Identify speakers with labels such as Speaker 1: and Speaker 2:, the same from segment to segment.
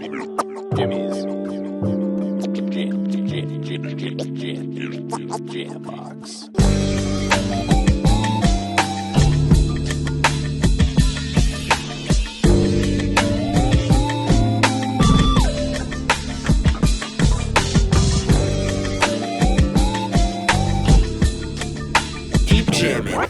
Speaker 1: Jimmy's Jam Box. Keep jamming.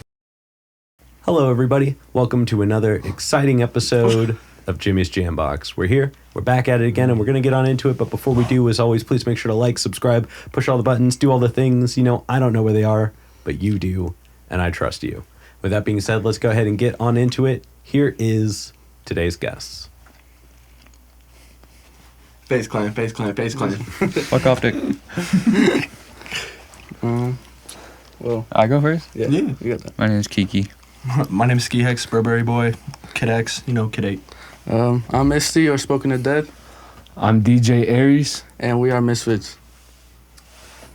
Speaker 1: Hello, everybody. Welcome to another exciting episode of Jimmy's Jam Box. We're here. We're back at it again, and we're going to get on into it. But before we do, as always, please make sure to like, subscribe, push all the buttons, do all the things. You know, I don't know where they are, but you do, and I trust you. With that being said, let's go ahead and get on into it. Here is today's guests.
Speaker 2: Face clan.
Speaker 3: Fuck off, Dick.
Speaker 4: Well,
Speaker 3: I go first?
Speaker 4: yeah, you got that.
Speaker 3: My name is Kiki.
Speaker 2: My name is Ski Hex, Burberry Boy, Kid X, Kid 8.
Speaker 4: I'm Misty, or Spoken to Dead,
Speaker 5: I'm DJ Aries.
Speaker 4: and we are Misfits.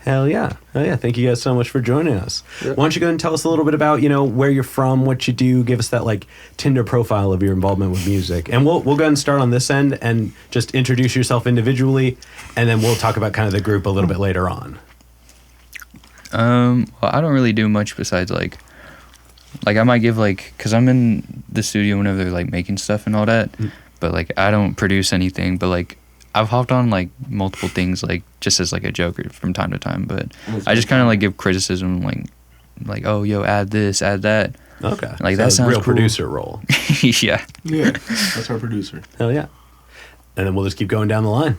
Speaker 1: Hell yeah. Thank you guys so much for joining us.
Speaker 4: Yeah.
Speaker 1: Why don't you go and tell us a little bit about, where you're from, what you do, give us that Tinder profile of your involvement with music. And we'll go ahead and start on this end and just introduce yourself individually, and then we'll talk about kind of the group a little bit later on.
Speaker 3: Well, I don't really do much besides I might give because I'm in the studio whenever they're making stuff and all that, but I don't produce anything, but I've hopped on multiple things just as a joker from time to time, but I just kind of give criticism oh yo, add this, add that.
Speaker 1: Okay.
Speaker 3: That sounds
Speaker 1: real
Speaker 3: cool.
Speaker 1: producer role.
Speaker 3: Yeah.
Speaker 2: Yeah, that's our producer.
Speaker 1: Hell yeah. And then we'll just keep going down the line.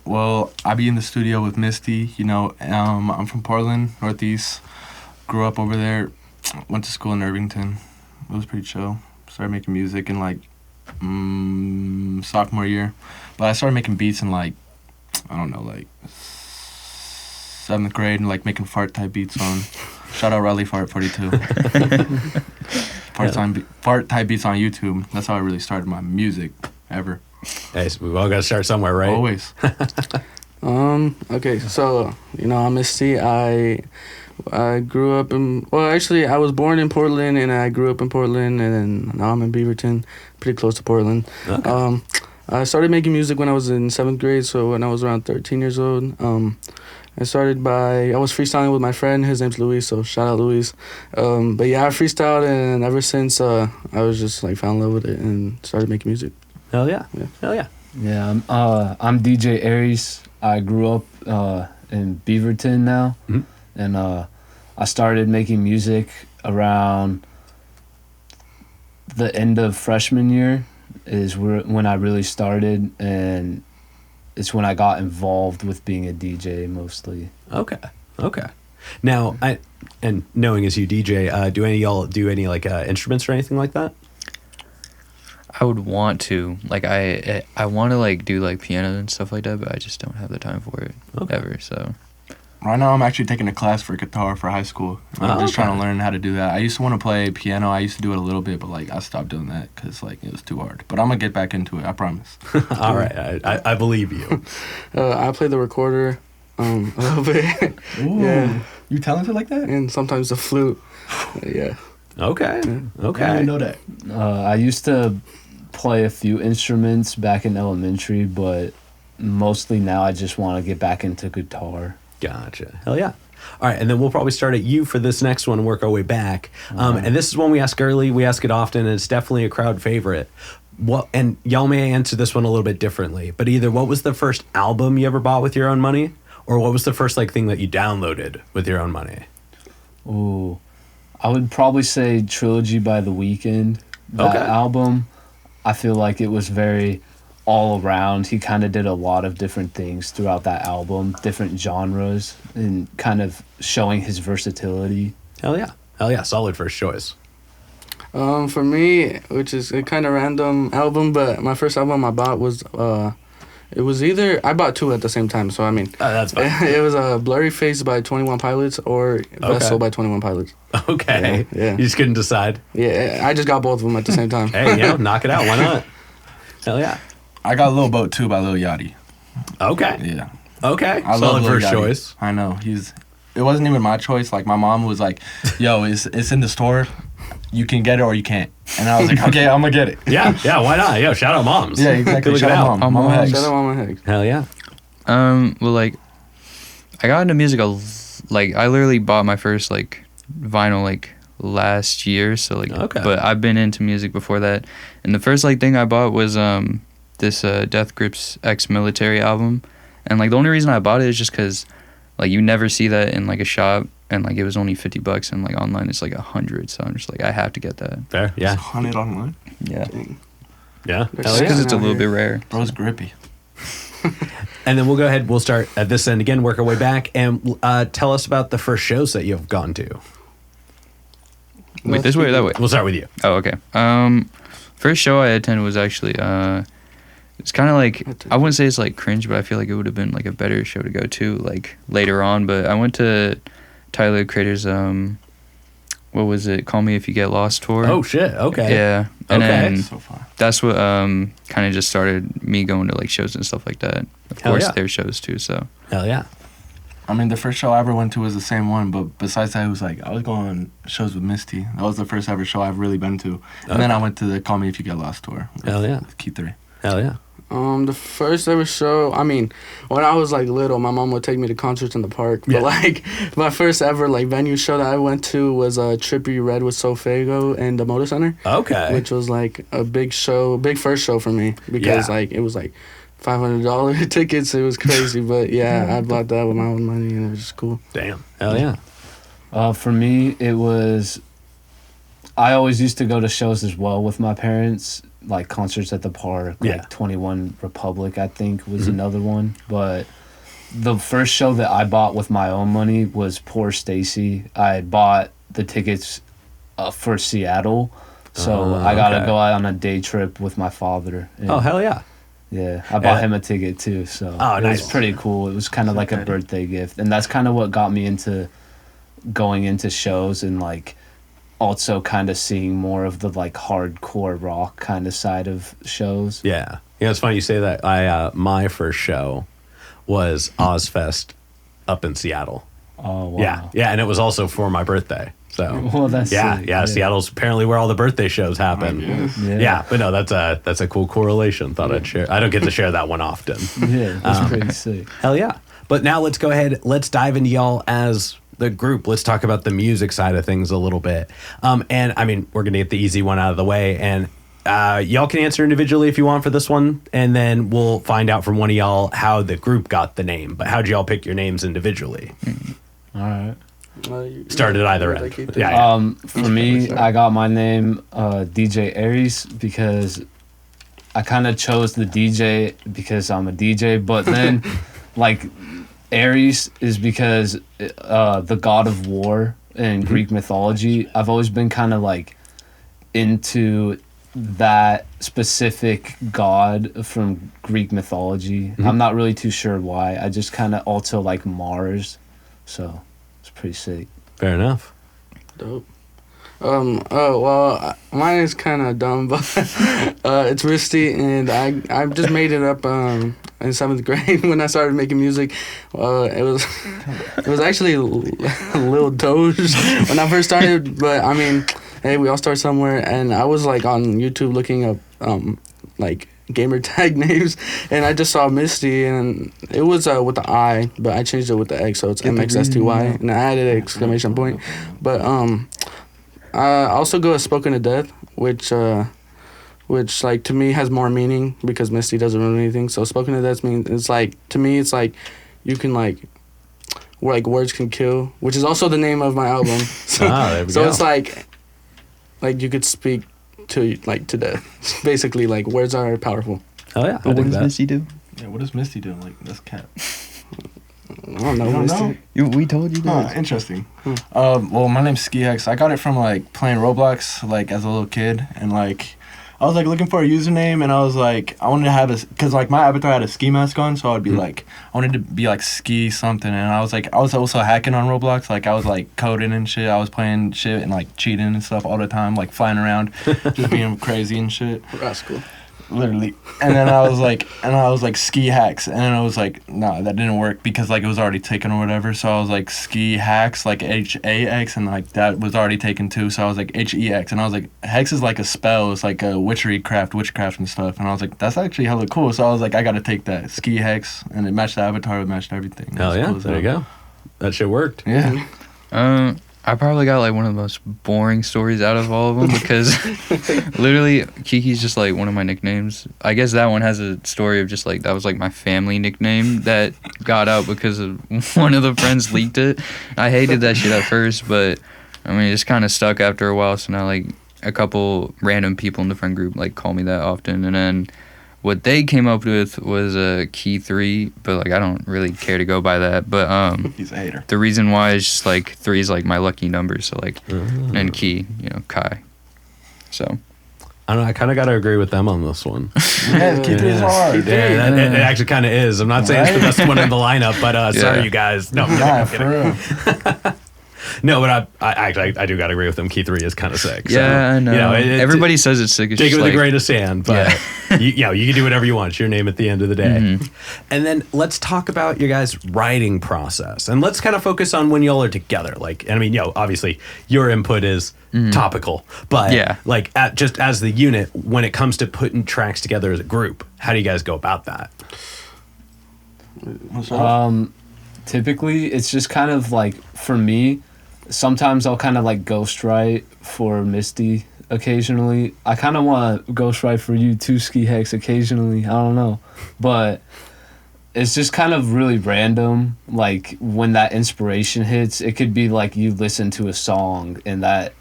Speaker 2: Well, I be in the studio with Misty, I'm from Portland, Northeast, grew up over there, went to school in Irvington. It was pretty chill. Started making music in sophomore year, but I started making beats in 7th grade and making fart type beats on. Shout out Riley Fart 42. Fart type beats on YouTube. That's how I really started my music ever.
Speaker 1: Hey, so we've all got to start somewhere, right?
Speaker 2: Always.
Speaker 4: Okay, so, I'm Misty. I grew up I was born in Portland, and I grew up in Portland, and then now I'm in Beaverton, pretty close to Portland.
Speaker 1: Okay.
Speaker 4: I started making music when I was in 7th grade, so when I was around 13 years old. I was freestyling with my friend. His name's Luis, so shout out Luis. But yeah, I freestyled, and ever since I was just fell in love with it and started making music.
Speaker 1: Hell yeah.
Speaker 4: Yeah.
Speaker 1: Hell yeah.
Speaker 5: Yeah, I'm DJ Aries. I grew up in Beaverton now, and I started making music around the end of freshman year is when I really started, and it's when I got involved with being a DJ mostly.
Speaker 1: Okay. Now, knowing as you DJ, do any of y'all do any instruments or anything like that?
Speaker 3: I would want to. I want to do piano and stuff like that, but I just don't have the time for it ever, so.
Speaker 2: Right now, I'm actually taking a class for guitar for high school. I'm just trying to learn how to do that. I used to want to play piano. I used to do it a little bit, but I stopped doing that because it was too hard. But I'm gonna get back into it. I promise.
Speaker 1: All right, I believe you.
Speaker 4: I play the recorder a little bit.
Speaker 2: Ooh,
Speaker 4: yeah,
Speaker 2: you talented like that?
Speaker 4: and sometimes the flute. Yeah.
Speaker 1: Okay.
Speaker 2: I didn't know that.
Speaker 5: I used to play a few instruments back in elementary, but mostly now I just want to get back into guitar.
Speaker 1: Gotcha. Hell yeah. All right, and then we'll probably start at you for this next one and work our way back. And this is one we ask early. We ask it often, and it's definitely a crowd favorite. And y'all may answer this one a little bit differently, but either what was the first album you ever bought with your own money, or what was the first thing that you downloaded with your own money?
Speaker 5: Ooh, I would probably say Trilogy by The Weeknd. That album, I feel like it was very all around. He kind of did a lot of different things throughout that album, different genres, and kind of showing his versatility.
Speaker 1: Hell yeah. Solid first choice.
Speaker 4: For me, which is a kind of random album, but my first album I bought was it was either I bought two at the same time, so I mean
Speaker 1: that's fine.
Speaker 4: it was Blurry Face by 21 Pilots or Vessel by 21 Pilots.
Speaker 1: Okay.
Speaker 4: Yeah.
Speaker 1: You just couldn't decide.
Speaker 4: Yeah, I just got both of them at the same time.
Speaker 1: Hey, knock it out. Why not? Hell yeah.
Speaker 2: I got Lil Boat too by Lil Yachty.
Speaker 1: Okay.
Speaker 2: Yeah.
Speaker 1: Okay.
Speaker 2: I
Speaker 1: Solid
Speaker 2: love Lil
Speaker 1: first
Speaker 2: Yachty.
Speaker 1: choice.
Speaker 2: I know. It wasn't even my choice. My mom was like, yo, it's in the store. you can get it or you can't. And I was like, okay, I'm gonna get it.
Speaker 1: Yeah, why not? Yo, shout out moms.
Speaker 2: Yeah, exactly.
Speaker 1: Look
Speaker 2: Shout
Speaker 1: it
Speaker 2: out
Speaker 1: out.
Speaker 2: Mama Hex.
Speaker 4: Shout out Mama Hex.
Speaker 1: Hell yeah.
Speaker 3: Well, like, I got into music, like, I literally bought my first, like, vinyl, like, last year, so, like,
Speaker 1: Okay.
Speaker 3: but I've been into music before that, and the first, like, thing I bought was, this, Death Grips Ex-Military album, and, like, the only reason I bought it is just because, like, you never see that in, like, a shop, and, like, it was only $50, and, like, online it's, like, 100, so I'm just, like, I have to get that.
Speaker 1: Fair, yeah.
Speaker 2: It's 100 online.
Speaker 3: Yeah.
Speaker 1: Yeah.
Speaker 4: They're
Speaker 1: Hell
Speaker 3: Just because
Speaker 1: yeah.
Speaker 3: it's a little bit rare.
Speaker 2: Bro's grippy.
Speaker 1: And then we'll go ahead, we'll start at this end again, work our way back, and tell us about the first shows that you've gone to.
Speaker 3: Wait, this way or that way?
Speaker 1: We'll start with you.
Speaker 3: Oh, okay. First show I attended was actually it's kind of like, I wouldn't say it's like cringe, but I feel like it would have been like a better show to go to like later on. But I went to Tyler the Creator's what was it? Call Me If You Get Lost tour.
Speaker 1: Oh shit. Okay.
Speaker 3: Yeah, and
Speaker 1: Okay.
Speaker 3: then
Speaker 2: So far.
Speaker 3: that's what kind of just started me going to like shows and stuff like that. Of
Speaker 1: Hell
Speaker 3: course,
Speaker 1: yeah.
Speaker 3: their shows too. So
Speaker 1: Hell yeah.
Speaker 2: I mean, the first show I ever went to was the same one, but besides that, it was like I was going on shows with Misty. That was the first ever show I've really been to. And then I went to the Call Me If You Get Lost tour.
Speaker 1: Hell yeah.
Speaker 2: With Key 3.
Speaker 1: Hell yeah.
Speaker 4: The first ever show, I mean, when I was like little, my mom would take me to concerts in the park. But
Speaker 1: Yeah.
Speaker 4: like my first ever like venue show that I went to was Trippy Red with Sofago and the Motor Center,
Speaker 1: Okay.
Speaker 4: which was like a big show, big first show for me because
Speaker 1: Yeah.
Speaker 4: like it was like $500 tickets. It was crazy, but yeah, I bought that with my own money and it was just cool.
Speaker 1: Damn. Hell yeah.
Speaker 5: For me, it was. I always used to go to shows as well with my parents, like concerts at the park.
Speaker 1: Yeah.
Speaker 5: Like 21 Republic, I think, was another one. But the first show that I bought with my own money was Poor Stacy. I had bought the tickets for Seattle, so I got to
Speaker 1: okay.
Speaker 5: go out on a day trip with my father. And
Speaker 1: Oh hell yeah.
Speaker 5: yeah, I bought
Speaker 1: Yeah.
Speaker 5: him a ticket too, so
Speaker 1: Oh,
Speaker 5: it
Speaker 1: nice.
Speaker 5: was pretty cool. It was kind of like a birthday gift, and that's kind of what got me into going into shows and like also kind of seeing more of the like hardcore rock kind of side of shows.
Speaker 1: Yeah. Yeah, it's funny you say that. I my first show was Ozfest up in Seattle.
Speaker 5: Oh wow!
Speaker 1: Yeah. Yeah, and it was also for my birthday. So
Speaker 5: Well, that's
Speaker 1: yeah,
Speaker 5: sick,
Speaker 1: yeah, Seattle's apparently where all the birthday shows happen. Yeah, but no, that's a cool correlation. Thought I'd share. I don't get to share that one often.
Speaker 5: Yeah, that's pretty sick.
Speaker 1: Hell yeah. But now let's go ahead. Let's dive into y'all as the group. Let's talk about the music side of things a little bit. And I mean, we're gonna get the easy one out of the way, and y'all can answer individually if you want for this one, and then we'll find out from one of y'all how the group got the name. But how'd y'all pick your names individually?
Speaker 5: All right.
Speaker 1: Started at either
Speaker 4: Like
Speaker 1: end.
Speaker 4: you
Speaker 1: Yeah.
Speaker 4: did.
Speaker 5: For me, I got my name DJ Aries because I kind of chose the DJ because I'm a DJ, but then like Aries is because the god of war in Greek mythology. I've always been kind of like into that specific god from Greek mythology. I'm not really too sure why. I just kind of also like Mars, so it's pretty sick.
Speaker 1: Fair enough.
Speaker 4: Dope. Oh well, mine is kind of dumb, but it's Risty, and I just made it up in 7th grade when I started making music. It was actually Lil Doge when I first started, but I mean, hey, we all start somewhere, and I was like on YouTube looking up like gamer tag names, and I just saw Misty, and it was with the I, but I changed it with the X, so it's MXSTY, and I added an exclamation point. But I also go with Spoken to Death, which like to me has more meaning because Misty doesn't ruin anything. So Spoken to Death means it's like, to me it's like you can like words can kill, which is also the name of my album. So,
Speaker 1: There we
Speaker 4: so
Speaker 1: go.
Speaker 4: it's like you could speak to death. Basically, like words are powerful.
Speaker 1: Oh yeah. I
Speaker 3: But what
Speaker 1: dig
Speaker 3: does
Speaker 1: that.
Speaker 3: Missy do?
Speaker 2: Yeah, what is Misty doing? Like, that's cat.
Speaker 4: I don't know.
Speaker 2: You don't
Speaker 4: Misty.
Speaker 2: know?
Speaker 3: We told you
Speaker 2: Huh,
Speaker 3: that.
Speaker 2: interesting. Well, my name's SkiHex. I got it from like playing Roblox like as a little kid, and like I was like looking for a username, and I was like I wanted to have because like my avatar had a ski mask on, so I'd be like I wanted to be like ski something, and I was also hacking on Roblox. Like I was like coding and shit. I was playing shit and like cheating and stuff all the time, like flying around, just being crazy and shit.
Speaker 4: Rascal.
Speaker 2: literally. And then I was like ski hacks, and then I was like, no, that didn't work because like it was already taken or whatever. So I was like ski hacks, like HAX, and like that was already taken too. So I was like HEX, and I was like hex is like a spell, it's like a witchcraft and stuff. And I was like, that's actually hella cool. So I was like, I gotta take that ski hex, and it matched the avatar, it matched everything.
Speaker 1: Hell yeah,
Speaker 2: Cool as
Speaker 1: there you
Speaker 2: hell.
Speaker 1: go. That shit worked.
Speaker 2: Yeah.
Speaker 3: I probably got like one of the most boring stories out of all of them because literally Kiki's just like one of my nicknames. I guess that one has a story of just like that was like my family nickname that got out because of one of the friends leaked it. I hated that shit at first, but I mean it just kind of stuck after a while. So now like a couple random people in the friend group like call me that often, and then what they came up with was a Key 3, but like I don't really care to go by that. But
Speaker 2: He's a hater.
Speaker 3: the reason why is just like 3 is like my lucky number, so like and Key, you know, Kai. So
Speaker 1: I don't know. I kind of got to agree with them on this one.
Speaker 2: Yeah, keep it hard.
Speaker 1: Yeah, it actually kind of is. I'm not saying it's the best one in the lineup, but sorry, you guys. No, I'm kidding.
Speaker 2: For real.
Speaker 1: No, but I actually I do got to agree with them. Key 3 is kind of sick. So,
Speaker 3: yeah, I know.
Speaker 1: You know
Speaker 3: Everybody says it's sick. It's
Speaker 1: take it
Speaker 3: just
Speaker 1: with
Speaker 3: like,
Speaker 1: a grain of sand, but you can do whatever you want. It's your name at the end of the day. And then let's talk about your guys' writing process, and let's kind of focus on when y'all are together. Like, I mean, obviously your input is topical, but like just as the unit, when it comes to putting tracks together as a group, how do you guys go about that?
Speaker 5: Typically, it's just kind of like for me. Sometimes I'll kind of like ghostwrite for Misty occasionally. I kind of want to ghostwrite for you too, Ski Hex, occasionally. I don't know. But it's just kind of really random. Like when that inspiration hits, it could be like you listen to a song and that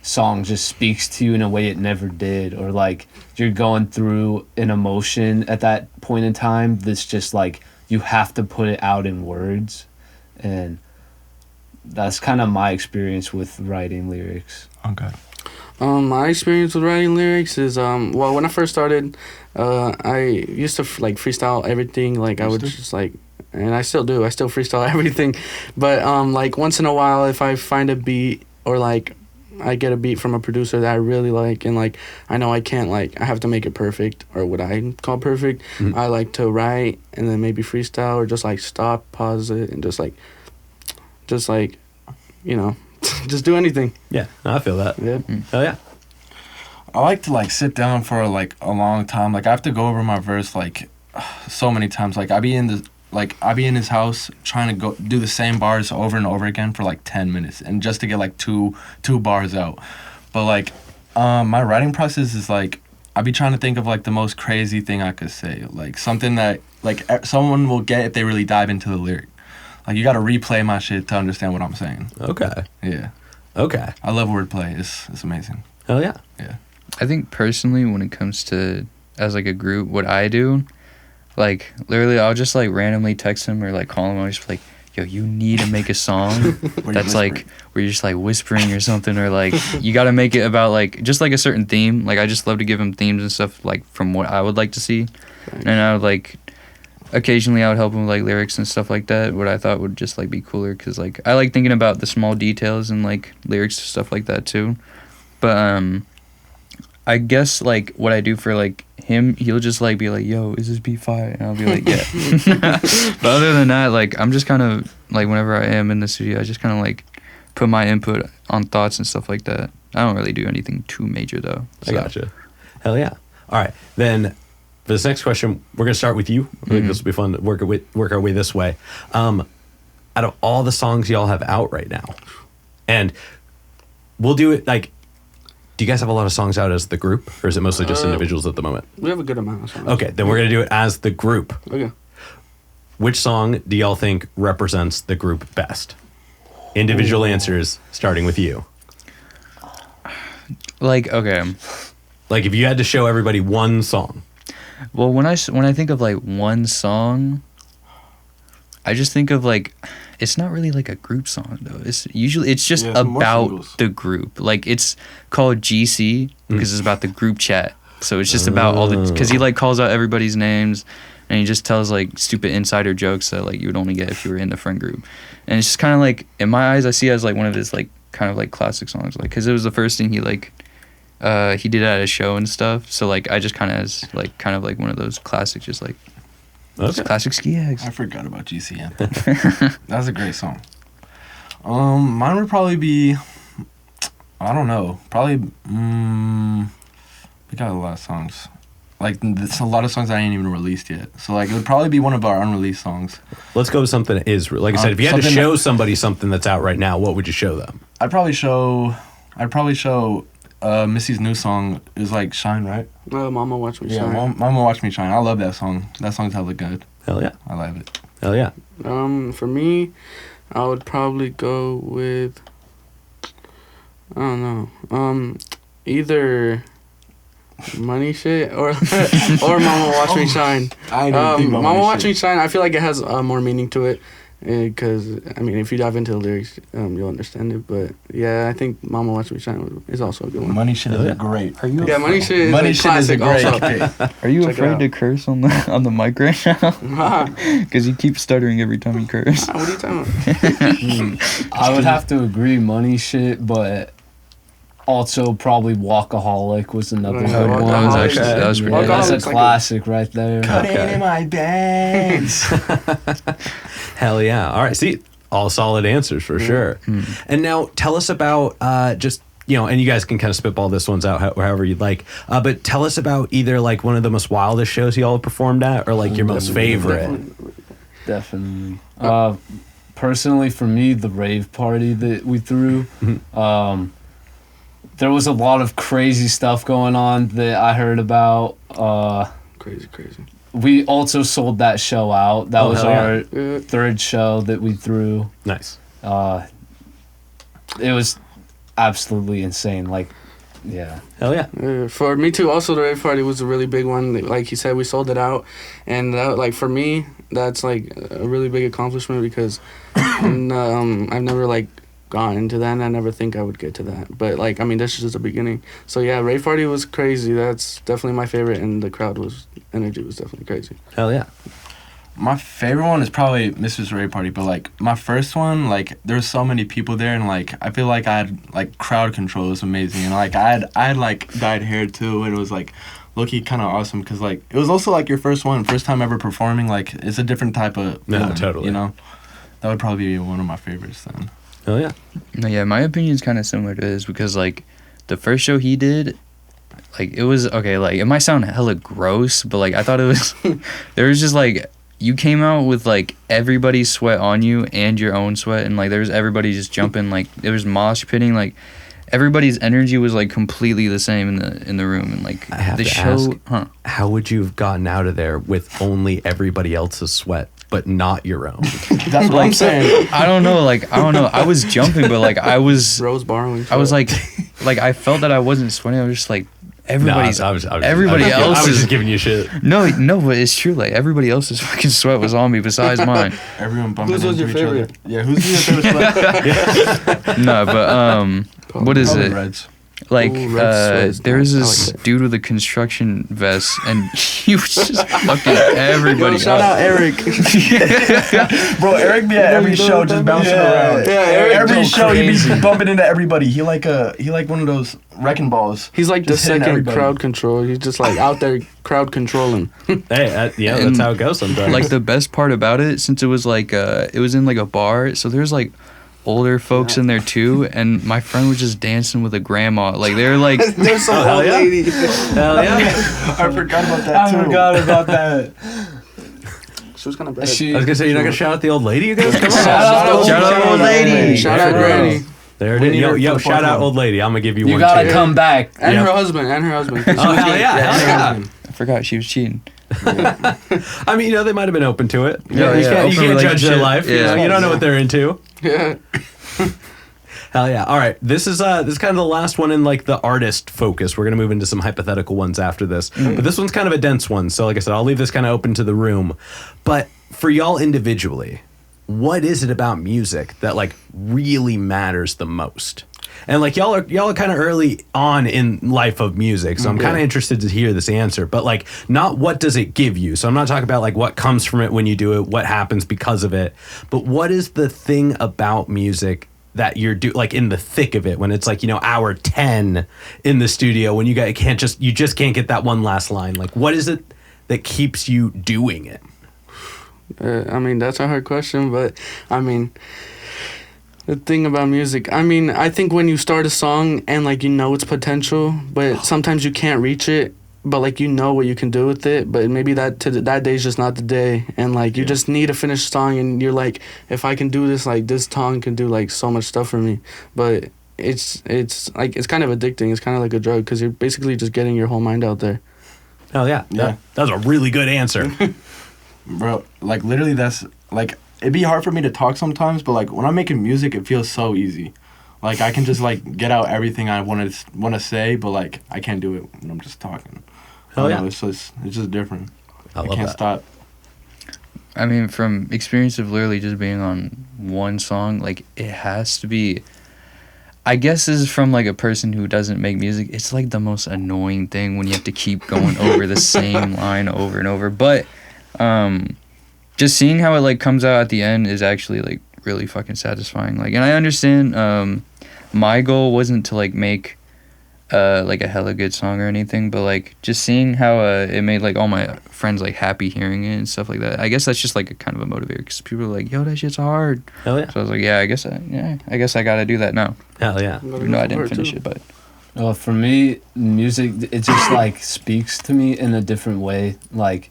Speaker 5: song just speaks to you in a way it never did. Or like you're going through an emotion at that point in time that's just like you have to put it out in words. And that's kind of my experience with writing lyrics.
Speaker 2: Okay.
Speaker 4: My experience with writing lyrics is well, when I first started, I used to like freestyle everything. Like I would just like, and I still do. I still freestyle everything, but like once in a while, if I find a beat or like I get a beat from a producer that I really like, and like I know I can't like I have to make it perfect or what I call perfect. I like to write and then maybe freestyle or just like stop, pause it, and just like you know, just do anything.
Speaker 1: Yeah, I feel that.
Speaker 4: Yeah.
Speaker 1: Hell yeah.
Speaker 2: I like to like sit down for like a long time. Like I have to go over my verse like so many times. Like I be in his house trying to go do the same bars over and over again for like 10 minutes and just to get like two bars out. But like my writing process is like I be trying to think of like the most crazy thing I could say. Like something that like someone will get if they really dive into the lyric. Like, you got to replay my shit to understand what I'm saying.
Speaker 1: Okay.
Speaker 2: Yeah.
Speaker 1: Okay.
Speaker 2: I love wordplay. It's amazing.
Speaker 1: Hell yeah.
Speaker 2: Yeah.
Speaker 3: I think personally, when it comes to, as like a group, what I do, like, literally, I'll just like randomly text him or like call him. I'll just be like, yo, you need to make a song that's like, where you're just like whispering or something, or like, you got to make it about like, just like a certain theme. Like, I just love to give him themes and stuff, like, from what I would like to see. And I would like, occasionally I would help him with like lyrics and stuff like that, what I thought would just like be cooler, because like I like thinking about the small details and like lyrics and stuff like that too. But I guess like what I do for like him, he'll just like be like, yo, is this beat fire? And I'll be like, yeah. But other than that, like I'm just kind of like, whenever I am in the studio, I just kind of like put my input on thoughts and stuff like that. I don't really do anything too major though.
Speaker 1: So. I gotcha. Hell yeah. All right, then for this next question, we're going to start with you. I think this will be fun to work our way this way. Out of all the songs y'all have out right now, and we'll do it like, do you guys have a lot of songs out as the group, or is it mostly just individuals at the moment?
Speaker 4: We have a good amount of songs.
Speaker 1: Okay, then we're going to do it as the group.
Speaker 4: Okay.
Speaker 1: Which song do y'all think represents the group best? Individual answers, starting with you.
Speaker 3: Like, okay.
Speaker 1: Like, if you had to show everybody one song.
Speaker 3: Well, when I think of like one song, I just think of like, it's not really like a group song though. It's just about the group. Like it's called GC because it's about the group chat. So it's just about all the, because he like calls out everybody's names and he just tells like stupid insider jokes that like you would only get if you were in the friend group. And it's just kind of like, in my eyes, I see it as like one of his like kind of like classic songs, like because it was the first thing he like he did it at a show and stuff. So like I just kind of like one of those classic, just like classic ski acts.
Speaker 2: I forgot about GC Anthem. That was a great song. Mine would probably be, I don't know, probably, we got a lot of songs. Like, there's a lot of songs that ain't even released yet. So, like, it would probably be one of our unreleased songs.
Speaker 1: Let's go with something that is, like I said, if you had to show somebody something that's out right now, what would you show them?
Speaker 2: I'd probably show Missy's new song is like Shine, right?
Speaker 4: Mama Watch Me Shine.
Speaker 2: Yeah, Mama Watch Me Shine. I love that song. That song's hella good.
Speaker 1: Hell yeah.
Speaker 2: I love it.
Speaker 1: Hell yeah.
Speaker 4: For me, I would probably go with, I don't know, either Money Shit or Mama Watch Me Shine.
Speaker 2: I didn't think about
Speaker 4: Mama Watch Me Shine, I feel like it has more meaning to it. Because, I mean, if you dive into the lyrics, you'll understand it. But, yeah, I think Mama Watch Me Shine is also a good one.
Speaker 2: Money Shit is a great.
Speaker 3: Are you?
Speaker 4: Yeah, Money Shit is
Speaker 2: Money Shit is a great
Speaker 4: also.
Speaker 2: pick.
Speaker 3: Are you
Speaker 4: Check it
Speaker 3: afraid
Speaker 4: out.
Speaker 3: to curse on the mic right now? Because you keep stuttering every time you curse.
Speaker 4: What are you talking about?
Speaker 5: I would have to agree, Money Shit, but also probably Walkaholic was another
Speaker 4: Right,
Speaker 5: good one.
Speaker 4: Walkaholic.
Speaker 3: That was pretty
Speaker 4: Walkaholic.
Speaker 3: good.
Speaker 5: That's a
Speaker 4: Walkaholic's like
Speaker 5: classic right there.
Speaker 2: Put it in my bands.
Speaker 1: Hell yeah. All right. See, all solid answers for sure. And now tell us about just, you know, and you guys can kind of spitball this ones out however you'd like. But tell us about either like one of the most wildest shows y'all have performed at or like your most favorite.
Speaker 5: Definitely. Personally, for me, the rave party that we threw, there was a lot of crazy stuff going on that I heard about.
Speaker 4: Crazy.
Speaker 5: We also sold that show out. That was
Speaker 1: hell yeah.
Speaker 5: our
Speaker 4: Yeah.
Speaker 5: third show that we threw.
Speaker 1: Nice.
Speaker 5: It was absolutely insane. Like, yeah.
Speaker 1: Hell yeah.
Speaker 4: For me too, also the rave party was a really big one. Like he said, we sold it out, and that, like for me, that's like a really big accomplishment because I've never like gone into that, and I never think I would get to that. But like, I mean, this is just the beginning. So yeah, rave party was crazy. That's definitely my favorite, and the energy was definitely crazy.
Speaker 1: Hell yeah.
Speaker 2: My favorite one is probably Mrs. Ray Party, but like my first one, like there was so many people there, and like I feel like I had like crowd control was amazing, and like I had like dyed hair too, and it was like low-key kind of awesome because like it was also like your first time ever performing. Like it's a different type of feeling,
Speaker 1: totally.
Speaker 2: You know, that would probably be one of my favorites then.
Speaker 1: Hell yeah.
Speaker 3: No, yeah, my opinion is kind of similar to his because like the first show he did, like it was okay. Like it might sound hella gross, but like I thought it was. There was just like you came out with like everybody's sweat on you and your own sweat, and like there was everybody just jumping. Like there was mosh pitting. Like everybody's energy was like completely the same in the room, and like
Speaker 1: I have
Speaker 3: the
Speaker 1: to
Speaker 3: show.
Speaker 1: ask, how would you have gotten out of there with only everybody else's sweat but not your own?
Speaker 2: That's what I'm saying.
Speaker 3: I don't know. Like I don't know. I was jumping, but like I was.
Speaker 4: Rose borrowing.
Speaker 3: I was like I felt that I wasn't sweating. I was just like everybody's. Everybody else
Speaker 1: I was
Speaker 3: is
Speaker 1: just giving you shit.
Speaker 3: No, but it's true. Like everybody else's fucking sweat was on me besides mine.
Speaker 2: Everyone bumping
Speaker 4: Whose was
Speaker 2: into
Speaker 4: your
Speaker 2: each
Speaker 4: favorite?
Speaker 2: other. Yeah, who's your favorite sweat?
Speaker 3: No, but what is
Speaker 2: Probably
Speaker 3: it?
Speaker 2: Reds.
Speaker 3: Like
Speaker 4: Ooh, red sweat.
Speaker 3: there was
Speaker 4: I
Speaker 3: this
Speaker 4: like that.
Speaker 3: dude with a construction vest, and he was just fucking everybody.
Speaker 4: Yo, shout out Eric.
Speaker 2: Bro, Eric be at every show just bouncing around.
Speaker 4: Yeah, Eric
Speaker 2: every
Speaker 5: go
Speaker 2: show he
Speaker 5: crazy.
Speaker 2: be bumping into everybody. He like one of those wrecking balls.
Speaker 4: He's like the
Speaker 2: Just hitting
Speaker 4: second
Speaker 2: everybody.
Speaker 4: crowd control. He's just like out there crowd controlling.
Speaker 1: Hey, yeah, that's
Speaker 3: And,
Speaker 1: how it goes sometimes.
Speaker 3: Like the best part about it, since it was like it was in like a bar, so there's like older folks in there too, and my friend was just dancing with a grandma. Like they're like,
Speaker 4: There's some
Speaker 1: hell
Speaker 4: old
Speaker 1: yeah.
Speaker 4: lady.
Speaker 1: Hell yeah.
Speaker 2: I forgot about that too.
Speaker 5: about that.
Speaker 4: She was kind of bad.
Speaker 1: I was gonna say, you're not gonna shout out the old lady, you guys? Come on.
Speaker 3: Shout out old lady.
Speaker 4: Shout out
Speaker 1: There it
Speaker 4: Granny.
Speaker 1: is. There it
Speaker 2: We
Speaker 1: is.
Speaker 2: need
Speaker 1: Yo,
Speaker 2: her
Speaker 1: yo,
Speaker 2: for the
Speaker 1: shout
Speaker 2: fourth
Speaker 1: out
Speaker 2: one.
Speaker 1: old lady. I'm gonna give you
Speaker 5: You
Speaker 1: one
Speaker 5: gotta
Speaker 1: too.
Speaker 5: come back.
Speaker 4: And
Speaker 1: Yep.
Speaker 4: her husband.
Speaker 1: Oh, hell yeah, hell yeah.
Speaker 3: I forgot she was cheating.
Speaker 1: I mean, you know, they might have been open to it.
Speaker 3: Yeah,
Speaker 1: you
Speaker 3: yeah,
Speaker 1: can't, you
Speaker 3: open
Speaker 1: can't judge their
Speaker 3: relationship.
Speaker 1: life. You,
Speaker 3: Yeah.
Speaker 1: know, you don't know what they're into.
Speaker 4: Yeah.
Speaker 1: Hell yeah. All right. This is kind of the last one in like the artist focus. We're going to move into some hypothetical ones after this. But this one's kind of a dense one. So like I said, I'll leave this kind of open to the room. But for y'all individually, what is it about music that like really matters the most? And like y'all are kind of early on in life of music, so I'm kind of interested to hear this answer. But like, not what does it give you? So I'm not talking about like what comes from it when you do it, what happens because of it. But what is the thing about music that you're like in the thick of it, when it's like, hour 10 in the studio, when you just can't get that one last line? Like, what is it that keeps you doing it?
Speaker 4: I mean, that's a hard question, but I mean, the thing about music, I mean, I think when you start a song and like its potential, but sometimes you can't reach it, but like what you can do with it, but maybe that day's just not the day, and like you just need to finish a song, and you're like, if I can do this, like this song can do like so much stuff for me. But it's like it's kind of addicting. It's kind of like a drug, because you're basically just getting your whole mind out there.
Speaker 1: Oh yeah,
Speaker 2: Yeah.
Speaker 1: That was a really good answer.
Speaker 2: Bro, like literally that's like, it'd be hard for me to talk sometimes, but like when I'm making music, it feels so easy. Like I can just like get out everything I want to say, but like I can't do it when I'm just talking.
Speaker 1: Oh yeah,
Speaker 2: it's just different.
Speaker 1: I love
Speaker 2: can't
Speaker 1: that.
Speaker 2: stop.
Speaker 3: I mean, from experience of literally just being on one song, like it has to be. I guess this is from like a person who doesn't make music. It's like the most annoying thing when you have to keep going over the same line over and over. But just seeing how it like comes out at the end is actually like really fucking satisfying. Like, and I understand my goal wasn't to like make like a hella good song or anything, but like just seeing how it made like all my friends like happy hearing it and stuff like that. I guess that's just like a kind of a motivator, because people are like, yo, that shit's hard.
Speaker 1: Hell yeah.
Speaker 3: So I was like, yeah, I guess I gotta do that now.
Speaker 1: Hell yeah.
Speaker 3: Even though I didn't finish it, but
Speaker 5: Well, for me, music, it just like speaks to me in a different way. Like,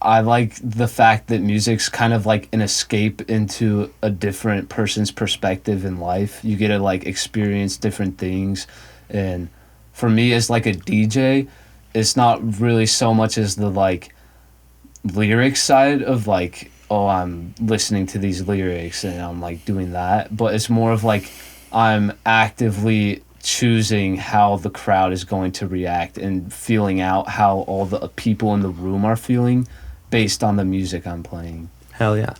Speaker 5: I like the fact that music's kind of like an escape into a different person's perspective in life. You get to like experience different things. And for me, as like a DJ, it's not really so much as the like lyrics side of like, oh, I'm listening to these lyrics and I'm like doing that. But it's more of like I'm actively choosing how the crowd is going to react and feeling out how all the people in the room are feeling based on the music I'm playing.
Speaker 1: Hell yeah.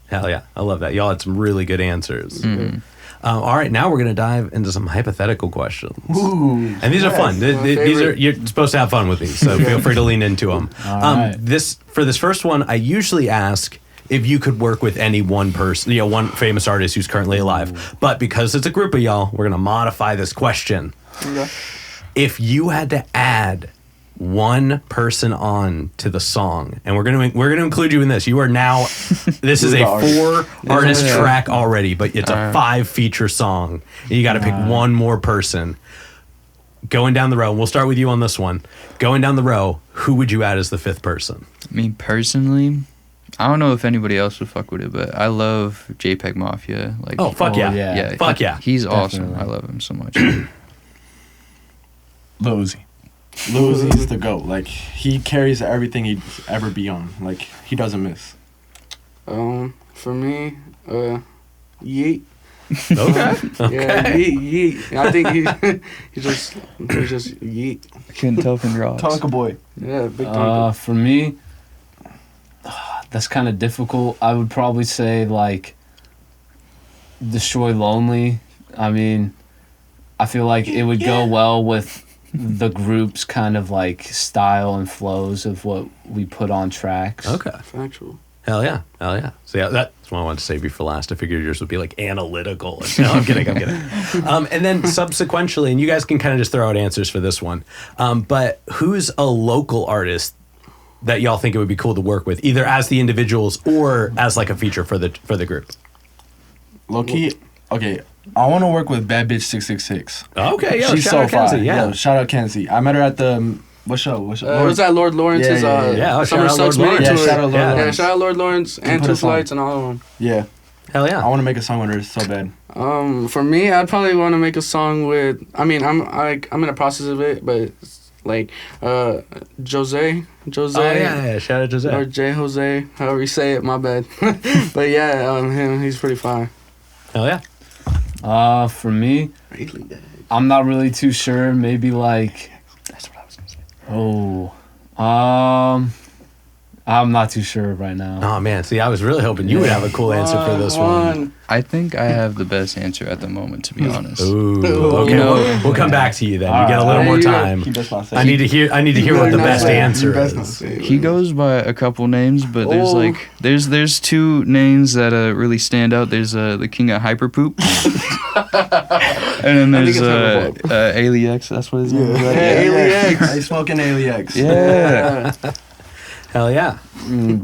Speaker 1: Hell yeah. I love that. Y'all had some really good answers.
Speaker 3: Mhm.
Speaker 1: All right, now we're going to dive into some hypothetical questions.
Speaker 2: Ooh,
Speaker 1: And these are fun. These are, you're supposed to have fun with these, so feel free to lean into them.
Speaker 5: All right.
Speaker 1: For this first one, I usually ask if you could work with any one person, one famous artist who's currently alive. But because it's a group of y'all, we're going to modify this question.
Speaker 4: Okay.
Speaker 1: If you had to add one person on to the song, and we're gonna include you in this. You are now. This is a 4-artist track already, but it's a 5-feature song. And you got to pick one more person. Going down the row, we'll start with you on this one. Going down the row, who would you add as the 5th person?
Speaker 3: me personally, I don't know if anybody else would fuck with it, but I love JPEG Mafia. Like,
Speaker 1: Oh fuck yeah.
Speaker 5: yeah.
Speaker 1: Fuck yeah.
Speaker 3: He's awesome.
Speaker 5: Definitely.
Speaker 3: I love him so much.
Speaker 2: Lil Uzi. Lil Uzi's the GOAT. Like, he carries everything he'd ever be on. Like, he doesn't miss.
Speaker 4: For me, Yeet.
Speaker 1: Okay.
Speaker 4: Yeah, Yeet. I think he's just Yeet.
Speaker 3: I couldn't tell from your
Speaker 2: Tonka Boy.
Speaker 4: Yeah, big time.
Speaker 5: For me, that's kind of difficult. I would probably say like Destroy Lonely. I mean, I feel like it would go well with the group's kind of like style and flows of what we put on tracks.
Speaker 1: Okay.
Speaker 4: Factual.
Speaker 1: Hell yeah. Hell yeah. So yeah, that's what I wanted to save you for last. I figured yours would be like analytical. No, I'm kidding. And then subsequently, and you guys can kind of just throw out answers for this one. But who's a local artist that y'all think it would be cool to work with, either as the individuals or as like a feature for the group?
Speaker 2: Low key, okay, I want to work with Bad Bitch 666.
Speaker 1: Okay, yo,
Speaker 2: She's
Speaker 1: shout
Speaker 2: so
Speaker 1: out Kenzie,
Speaker 2: fire.
Speaker 1: yeah.
Speaker 2: Yo, shout out Kenzie. I met her at the what show?
Speaker 4: It was at Lord Lawrence's
Speaker 1: Yeah, oh,
Speaker 4: Summer
Speaker 1: shout out
Speaker 4: Sucks
Speaker 1: Lord
Speaker 4: mini
Speaker 1: Lawrence.
Speaker 4: tour.
Speaker 2: Yeah, shout out Lord
Speaker 1: Yeah.
Speaker 4: Yeah,
Speaker 2: Lawrence.
Speaker 4: shout out Lord Lawrence and
Speaker 2: put
Speaker 4: Two
Speaker 2: us on.
Speaker 4: Flights and all of them.
Speaker 2: Yeah,
Speaker 1: Hell
Speaker 2: I
Speaker 1: yeah.
Speaker 2: want to make a song with her so bad.
Speaker 4: For me, I'd probably want to make a song with. I mean, I'm in the process of it, but it's like Jose.
Speaker 1: Oh yeah. Shout out Jose.
Speaker 4: Or J Jose, however you say it. My bad. But yeah, him. He's pretty fine.
Speaker 1: Hell yeah.
Speaker 5: For me, I'm not really too sure. Maybe like,
Speaker 3: That's what I was gonna say.
Speaker 5: I'm not too sure right now.
Speaker 1: Oh man, see, I was really hoping you would have a cool answer for this one.
Speaker 3: I think I have the best answer at the moment, to be honest.
Speaker 1: Ooh, okay.
Speaker 3: You know-
Speaker 1: we'll come back to you then.
Speaker 5: All
Speaker 1: You get a little
Speaker 5: right.
Speaker 1: more
Speaker 4: He
Speaker 1: time.
Speaker 2: does not say.
Speaker 1: I need to hear what the best answer is.
Speaker 3: He goes by a couple names, but there's
Speaker 4: Oh.
Speaker 3: like there's two names that really stand out. There's the King of Hyperpoop, and then
Speaker 4: I think
Speaker 3: there's
Speaker 4: it's
Speaker 3: Aliex. That's what his name is. Right?
Speaker 4: Yeah, Aliex.
Speaker 2: I smoking Aliex.
Speaker 3: Yeah.
Speaker 1: Hell yeah!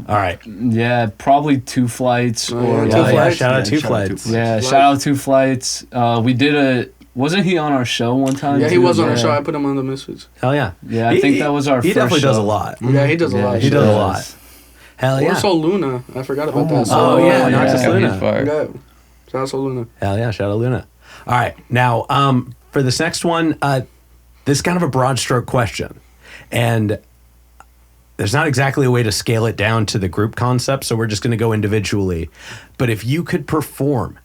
Speaker 1: All right.
Speaker 5: Yeah, probably Two Flights.
Speaker 4: Oh,
Speaker 5: Or
Speaker 4: yeah,
Speaker 1: Hell
Speaker 4: Two
Speaker 1: yeah!
Speaker 4: Flights?
Speaker 1: Shout out
Speaker 2: Yeah,
Speaker 1: Two
Speaker 2: shout out
Speaker 1: Flights.
Speaker 2: Two
Speaker 5: Yeah,
Speaker 4: Flights.
Speaker 5: shout out Two Flights. We did wasn't he on our show one time?
Speaker 4: Yeah, he
Speaker 5: too?
Speaker 4: was on
Speaker 5: Yeah.
Speaker 4: our show. I put him on the Misfits.
Speaker 1: Hell yeah!
Speaker 5: Yeah, I think that was our
Speaker 1: He
Speaker 5: first
Speaker 1: definitely does a
Speaker 5: show.
Speaker 1: lot.
Speaker 4: Yeah, he does a lot.
Speaker 1: He does a
Speaker 5: does.
Speaker 1: lot. Hell
Speaker 4: Or
Speaker 1: yeah!
Speaker 4: Soul Luna. I forgot about that.
Speaker 1: Oh yeah,
Speaker 5: Oh,
Speaker 1: Noxus
Speaker 5: yeah.
Speaker 1: Luna.
Speaker 3: He's fire.
Speaker 4: Yeah. Shout out Soul Luna.
Speaker 1: Hell yeah! Shout out Luna. All right, now for this next one, this is kind of a broad stroke question, and there's not exactly a way to scale it down to the group concept, so we're just going to go individually. But if you could perform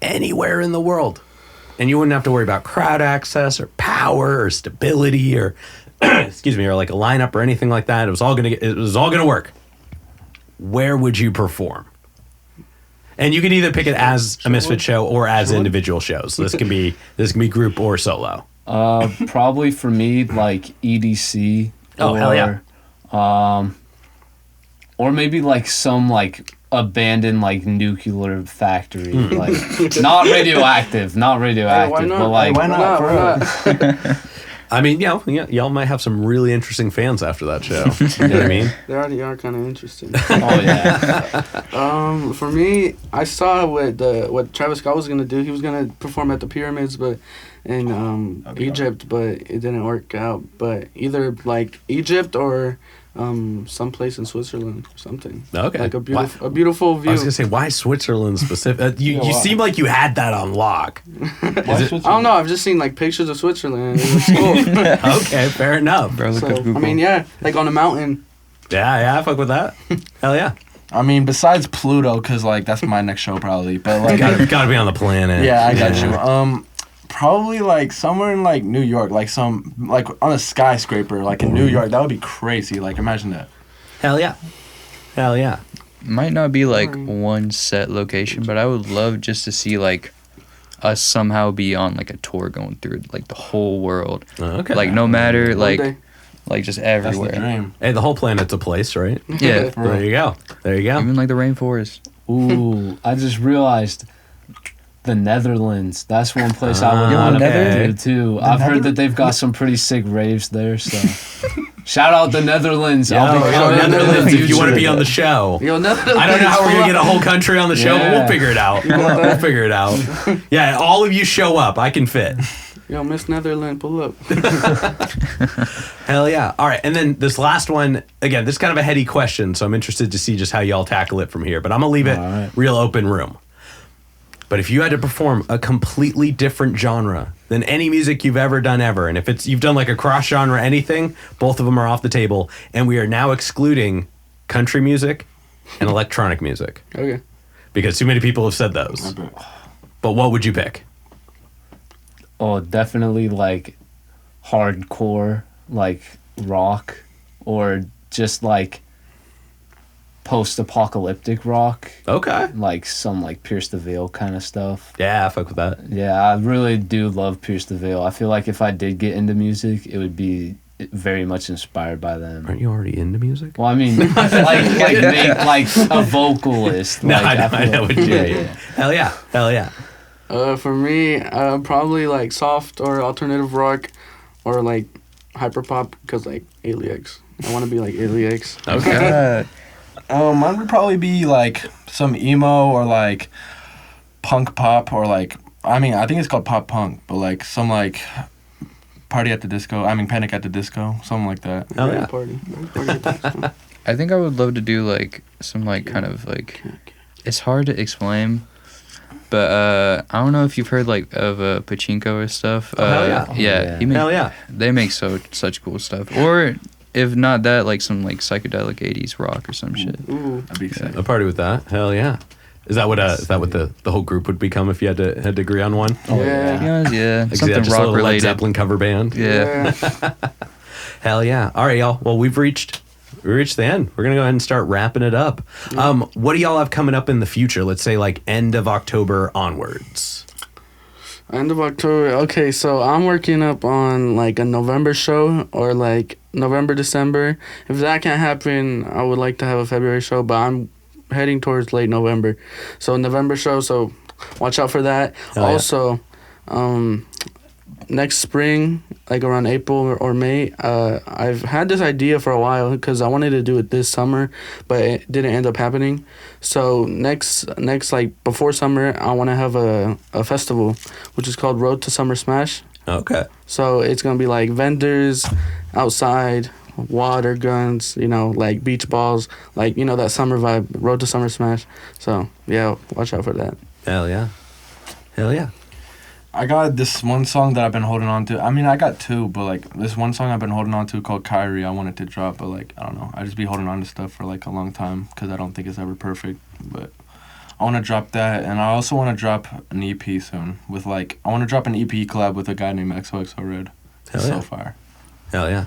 Speaker 1: anywhere in the world, and you wouldn't have to worry about crowd access or power or stability or excuse me, or like a lineup or anything like that, it was all gonna work. Where would you perform? And you can either pick it as a Misfit show or as individual shows. So this can be group or solo.
Speaker 5: Probably for me, like EDC.
Speaker 1: Oh, hell yeah.
Speaker 5: Or maybe like some like abandoned like nuclear factory, like not radioactive,
Speaker 4: Hey, why not?
Speaker 5: but like
Speaker 2: Why not, bro?
Speaker 1: I mean, y'all might have some really interesting fans after that show. You know what I mean?
Speaker 4: They already are kind of interesting.
Speaker 5: oh yeah,
Speaker 4: For me, I saw what Travis Scott was gonna do. He was gonna perform at the pyramids, but in Egypt, but it didn't work out. But either like Egypt or someplace in Switzerland or something.
Speaker 1: Okay.
Speaker 4: Like a beautiful view.
Speaker 1: I was gonna say, why Switzerland specific? You
Speaker 2: why?
Speaker 1: seem like you had that on lock.
Speaker 4: I don't know. I've just seen like pictures of Switzerland. It looks cool.
Speaker 1: Okay, fair enough.
Speaker 3: Bro, look
Speaker 4: So,
Speaker 3: up Google.
Speaker 4: I mean, yeah, like on a mountain.
Speaker 1: Yeah, I fuck with that. Hell yeah.
Speaker 2: I mean, besides Pluto, because like that's my next show probably. But like,
Speaker 1: Gotta be on the planet.
Speaker 2: yeah, I got you. Probably like somewhere in like New York, like on a skyscraper, like in New York. That would be crazy. Like imagine that.
Speaker 1: Hell yeah. Hell yeah.
Speaker 3: Might not be like one set location, but I would love just to see like us somehow be on like a tour going through like the whole world.
Speaker 1: Okay.
Speaker 3: Like no matter
Speaker 4: One
Speaker 3: like
Speaker 4: day.
Speaker 3: just
Speaker 2: That's the
Speaker 3: everywhere.
Speaker 2: dream.
Speaker 1: Hey, the whole planet's a place, right?
Speaker 3: Yeah.
Speaker 1: There you go. There you go.
Speaker 3: Even like the rainforest.
Speaker 5: ooh, I just realized. The Netherlands. That's one place I would
Speaker 1: Ah,
Speaker 5: want to
Speaker 1: okay.
Speaker 5: do too. I've heard that they've got some pretty sick raves there. So, shout out the Netherlands. I'll be coming in the
Speaker 1: Netherlands, if you want to
Speaker 5: future.
Speaker 1: be on the show.
Speaker 4: Yo, Netherlands.
Speaker 1: I don't know how we're gonna get a whole country on the show, but we'll
Speaker 5: Yeah.
Speaker 1: figure it out. We'll figure it out. Yeah, all of you show up. I can fit.
Speaker 4: Yo, Miss Netherland, pull up.
Speaker 1: Hell yeah. All right. And then this last one, again, this is kind of a heady question, so I'm interested to see just how y'all tackle it from here. But I'm going to leave it
Speaker 5: All right.
Speaker 1: real open room. But if you had to perform a completely different genre than any music you've ever done ever, and if you've done like a cross genre anything, both of them are off the table. And we are now excluding country music and electronic music
Speaker 4: Okay.
Speaker 1: because too many people have said those. But what would you pick?
Speaker 5: Oh, definitely like hardcore, like rock, or just like post-apocalyptic rock,
Speaker 1: Okay.
Speaker 5: like some like Pierce the Veil kind of stuff.
Speaker 1: Yeah, I fuck with that.
Speaker 5: Yeah, I really do love Pierce the Veil. I feel like if I did get into music, it would be very much inspired by them.
Speaker 1: Aren't you already into music?
Speaker 5: Well, I mean, like a vocalist.
Speaker 1: No,
Speaker 5: like,
Speaker 1: I know what you mean.
Speaker 5: yeah.
Speaker 1: Hell yeah. Hell yeah.
Speaker 4: For me, probably like soft or alternative rock, or like hyperpop, because like Aliex. I want to be like Aliex.
Speaker 1: Okay.
Speaker 2: Mine would probably be like some emo or like punk pop or like I think it's called pop punk, but like some like Panic at the Disco, something like that.
Speaker 1: Oh, yeah.
Speaker 4: Party. Party.
Speaker 3: I think I would love to do like some like kind of like it's hard to explain, but I don't know if you've heard like of Pachinko or stuff.
Speaker 1: Oh, hell yeah.
Speaker 3: Yeah, he make,
Speaker 1: Hell yeah.
Speaker 3: they make such cool stuff. Or if not that, like some like psychedelic 80s rock or some shit.
Speaker 4: Ooh.
Speaker 2: That'd be sick.
Speaker 1: A party with that. Hell yeah. Is that what the whole group would become if you had to agree on one?
Speaker 5: Oh,
Speaker 4: Yeah.
Speaker 3: To be honest, yeah,
Speaker 1: Like,
Speaker 3: something
Speaker 1: just a
Speaker 3: rock
Speaker 1: little Led
Speaker 3: related.
Speaker 1: Zeppelin cover band.
Speaker 3: Yeah.
Speaker 1: Hell yeah. All right, y'all. Well, we've reached we reached the end. We're gonna go ahead and start wrapping it up. What do y'all have coming up in the future? Let's say like end of October onwards.
Speaker 4: End of October. Okay, so I'm working up on like a November show or like November, December. If that can't happen, I would like to have a February show, but I'm heading towards late November. So November show, so watch out for that.
Speaker 1: Hell yeah.
Speaker 4: Also, next spring, like around April or May, I've had this idea for a while because I wanted to do it this summer, but it didn't end up happening. So next like before summer, I want to have a festival, which is called Road to Summer Smash.
Speaker 1: Okay.
Speaker 4: So it's gonna be like vendors outside, water guns, like beach balls, like that summer vibe, Road to Summer Smash. So yeah, watch out for that.
Speaker 1: Hell yeah. Hell yeah.
Speaker 2: I got this one song that I've been holding on to. I mean, I got two, but like this one song I've been holding on to called Kyrie. I wanted to drop, but like I don't know. I just be holding on to stuff for like a long time because I don't think it's ever perfect. But I want to drop that, and I also want to drop an EP soon with like I want to drop an EP collab with a guy named XOXO Red.
Speaker 1: Hell
Speaker 2: It's
Speaker 1: yeah.
Speaker 2: so fire.
Speaker 1: Hell yeah.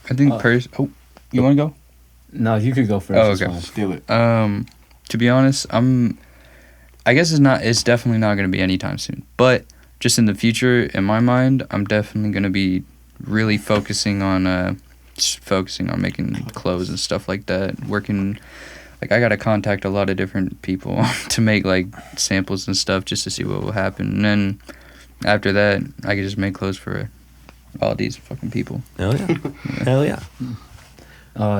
Speaker 3: I think you want to go?
Speaker 5: No, you could go first.
Speaker 3: Oh,
Speaker 5: it's
Speaker 3: okay.
Speaker 5: fine.
Speaker 2: Steal it.
Speaker 3: To be honest, I guess it's definitely not going to be anytime soon. But just in the future, in my mind, I'm definitely going to be really focusing on making clothes and stuff like that. Working, like I got to contact a lot of different people to make like samples and stuff just to see what will happen. And then after that, I can just make clothes for all these fucking people.
Speaker 1: Hell yeah. Hell yeah.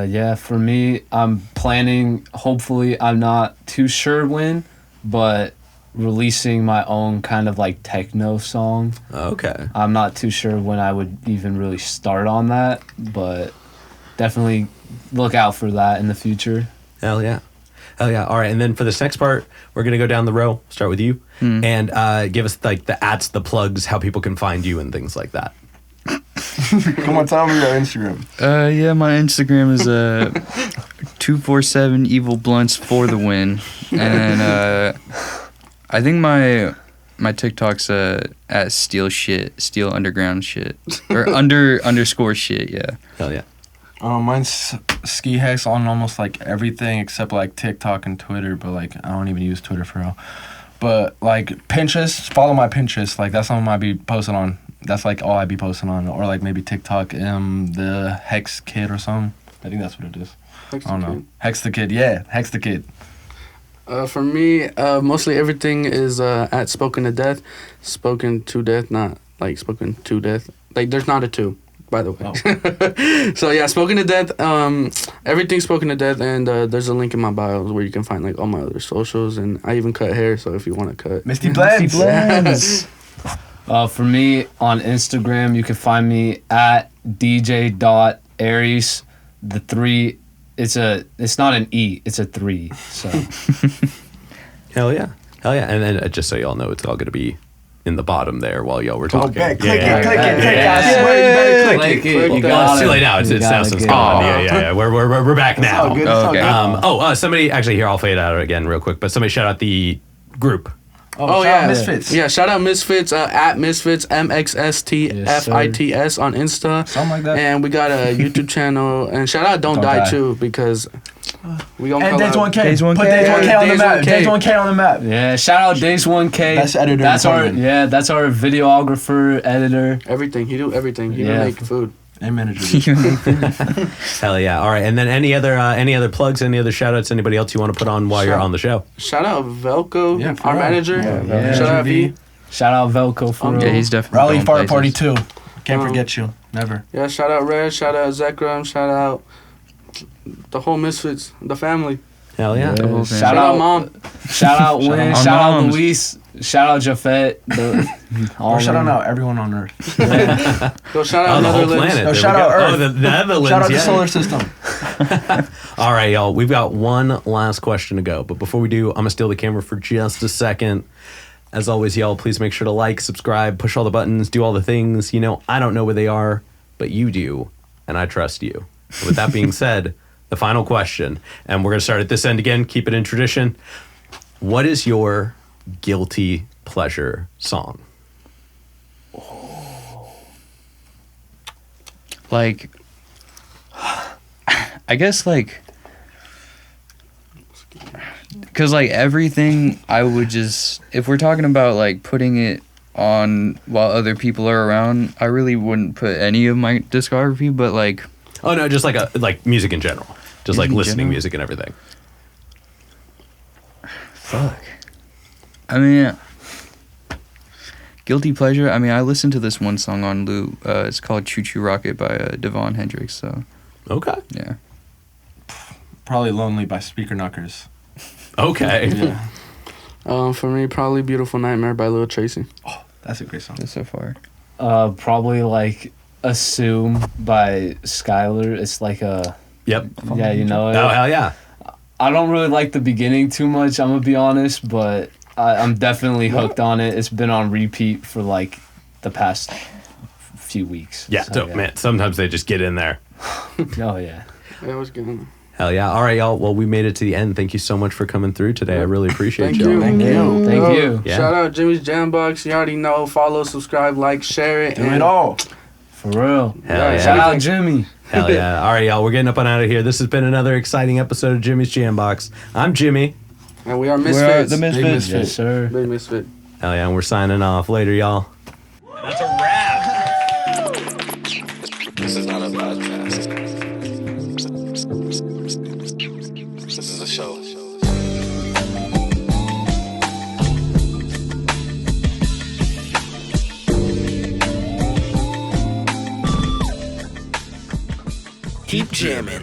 Speaker 5: Yeah, for me, I'm planning, hopefully, I'm not too sure when, but releasing my own kind of like techno song.
Speaker 1: Okay.
Speaker 5: I'm not too sure when I would even really start on that, but definitely look out for that in the future.
Speaker 1: Hell yeah. Hell yeah. All right. And then for this next part, we're going to go down the row, start with you, and give us like the the plugs, how people can find you and things like that.
Speaker 2: Come on, tell me your Instagram.
Speaker 3: Yeah, my Instagram is 247 Evil Blunts for the win, and I think my TikTok's at Steel Underground shit, or underscore shit. Yeah.
Speaker 1: Hell yeah.
Speaker 2: Mine's Ski Hex on almost like everything except like TikTok and Twitter, but like I don't even use Twitter for real. But like Pinterest, follow my Pinterest. Like that's something I'd be posting on. That's like all I'd be posting on, or like maybe TikTok, the Hex Kid or something. I think that's what it is. I don't know. Hex the Kid, yeah, Hex the Kid.
Speaker 4: For me, mostly everything is at Spoken to Death. Spoken to Death, not like Spoken to Death. Like there's not a two, by the way.
Speaker 2: Oh.
Speaker 4: So yeah, Spoken to Death. Everything's Spoken to Death, and there's a link in my bio where you can find like all my other socials, and I even cut hair. So if you want to cut,
Speaker 2: Misty Blends.
Speaker 5: For me, on Instagram, you can find me at dj.aries. The 3, it's not an E, it's a 3. So
Speaker 1: Hell yeah. Hell yeah. And then just so y'all know, it's all going to be in the bottom there while y'all were talking.
Speaker 2: Okay,
Speaker 1: I
Speaker 2: click it.
Speaker 1: swear you better
Speaker 5: Click it. You
Speaker 1: Well,
Speaker 5: got
Speaker 1: it's
Speaker 5: it.
Speaker 1: too late now.
Speaker 5: You
Speaker 1: It's now
Speaker 5: gotta
Speaker 1: since
Speaker 5: get
Speaker 1: gone.
Speaker 5: it.
Speaker 1: Yeah. We're back now.
Speaker 2: all good.
Speaker 3: Okay.
Speaker 1: Somebody actually here. I'll fade out again real quick. But somebody shout out the group.
Speaker 4: Oh,
Speaker 2: shout
Speaker 4: yeah.
Speaker 2: out Misfits.
Speaker 4: yeah, shout out Mxstfits at Mxstfits Mxstfits on Insta.
Speaker 2: Something like that.
Speaker 4: And we got a YouTube channel. And shout out Don't Die too, because we gonna
Speaker 2: And
Speaker 4: call
Speaker 2: Days
Speaker 4: out-
Speaker 2: 1K.
Speaker 3: Days 1K.
Speaker 2: Put Days 1K on the
Speaker 4: Days
Speaker 2: map.
Speaker 4: 1K.
Speaker 2: Days 1K on the map.
Speaker 5: yeah, shout out Days 1K.
Speaker 2: Best editor
Speaker 5: That's
Speaker 2: in
Speaker 5: our
Speaker 2: Portland.
Speaker 5: that's our videographer, editor.
Speaker 4: Everything. He do everything. He
Speaker 5: Yeah.
Speaker 4: don't make food.
Speaker 2: And manager.
Speaker 1: Hell yeah. All right. And then any other plugs, any other shout outs, anybody else you want to put on while you're on the show?
Speaker 4: Shout out Velco,
Speaker 2: Yeah, for
Speaker 4: our
Speaker 2: real.
Speaker 4: manager.
Speaker 5: Yeah.
Speaker 4: Shout out V.
Speaker 5: Shout out Velco for real.
Speaker 3: Yeah, he's definitely
Speaker 2: Raleigh
Speaker 3: going
Speaker 2: Fire
Speaker 3: places.
Speaker 2: Party 2. Can't forget you. Never.
Speaker 4: Yeah, shout out Red. Shout out Zekram. Shout out the whole Misfits, the family.
Speaker 1: Hell yeah.
Speaker 3: The whole
Speaker 5: Shout
Speaker 3: thing.
Speaker 4: Shout out
Speaker 5: out
Speaker 4: Mom.
Speaker 5: Shout out Win.
Speaker 3: out
Speaker 5: Shout out
Speaker 3: moms.
Speaker 5: Luis. Shout out Jafet.
Speaker 2: Or shout out now everyone on Earth.
Speaker 4: Go shout
Speaker 1: Oh,
Speaker 4: out
Speaker 1: the whole
Speaker 4: Netherlands.
Speaker 1: planet.
Speaker 2: No,
Speaker 1: There
Speaker 2: shout
Speaker 1: we
Speaker 2: out
Speaker 1: go.
Speaker 2: Earth.
Speaker 1: Oh, the Netherlands.
Speaker 2: Shout out the
Speaker 1: yeah.
Speaker 2: solar system.
Speaker 1: All right, y'all. We've got one last question to go. But before we do, I'm going to steal the camera for just a second. As always, y'all, please make sure to like, subscribe, push all the buttons, do all the things. I don't know where they are, but you do, and I trust you. And with that being said, the final question, and we're going to start at this end again, keep it in tradition. What is your guilty pleasure song?
Speaker 3: Like, I guess like, because like everything I would just, if we're talking about like putting it on while other people are around, I really wouldn't put any of my discography, but like,
Speaker 1: Oh no, just like music in general, just like
Speaker 3: Music in
Speaker 1: listening
Speaker 3: general?
Speaker 1: music and everything.
Speaker 3: fuck. I mean, guilty pleasure. I mean, I listened to this one song on loop. It's called "Choo Choo Rocket" by Devon Hendricks. So
Speaker 1: Okay.
Speaker 3: yeah.
Speaker 2: Probably Lonely by Speaker Knockers.
Speaker 1: Okay.
Speaker 2: Yeah.
Speaker 4: For me, probably Beautiful Nightmare by Lil Tracy.
Speaker 2: That's a great song.
Speaker 3: So far.
Speaker 5: Probably like Assume by Skylar. It's like a
Speaker 1: Yep.
Speaker 5: yeah, you know it.
Speaker 1: Oh hell yeah.
Speaker 5: I don't really like the beginning too much, I'm gonna be honest, but I'm definitely hooked on it. It's been on repeat for like the past few weeks.
Speaker 1: Yeah.
Speaker 5: So,
Speaker 1: So, man, sometimes they just get in there.
Speaker 5: Oh yeah.
Speaker 4: Yeah, I was good.
Speaker 1: Hell yeah. All right, y'all. Well, we made it to the end. Thank you so much for coming through today. I really appreciate
Speaker 4: Thank
Speaker 1: y'all.
Speaker 4: you.
Speaker 5: Thank you. Thank you.
Speaker 1: Yeah.
Speaker 4: Shout out Jimmy's Jambox. You already know. Follow, subscribe, like, share it.
Speaker 5: Do it all. For real.
Speaker 1: Hell yeah.
Speaker 5: Shout out Jimmy.
Speaker 1: Hell yeah. All right, y'all. We're getting up and out of here. This has been another exciting episode of Jimmy's Jambox. I'm Jimmy.
Speaker 4: And we are
Speaker 3: We're
Speaker 4: Misfits.
Speaker 3: the Misfits.
Speaker 2: Misfits.
Speaker 5: Yes, sir.
Speaker 4: Big Misfit.
Speaker 1: Hell yeah. And we're signing off. Later, y'all.
Speaker 6: That's a wrap.
Speaker 7: This is not a podcast. This is a show.
Speaker 6: Keep jamming.